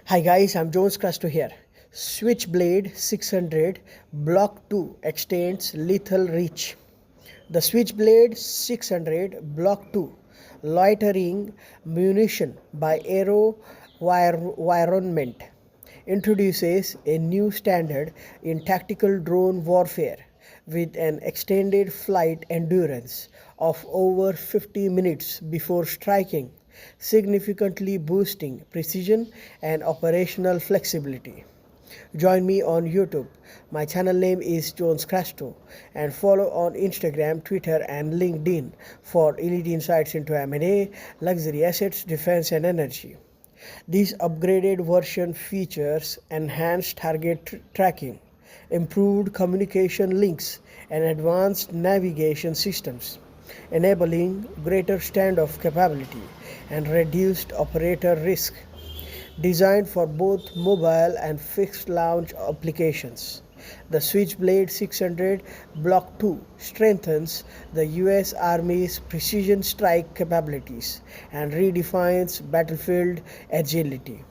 Hi guys, I'm Jones Crasto here. Switchblade 600 Block 2 extends lethal reach. The Switchblade 600 Block 2 loitering munition by AeroVironment introduces a new standard in tactical drone warfare with an extended flight endurance of over 50 minutes before striking, significantly boosting precision and operational flexibility. Join me on YouTube. My channel name is Jones Crasto, and follow on Instagram, Twitter and LinkedIn for elite insights into M&A, luxury assets, defense and energy. This upgraded version features enhanced target tracking, improved communication links, and advanced navigation systems, enabling greater standoff capability and reduced operator risk. Designed for both mobile and fixed launch applications, the Switchblade 600 Block 2 strengthens the US Army's precision strike capabilities and redefines battlefield agility.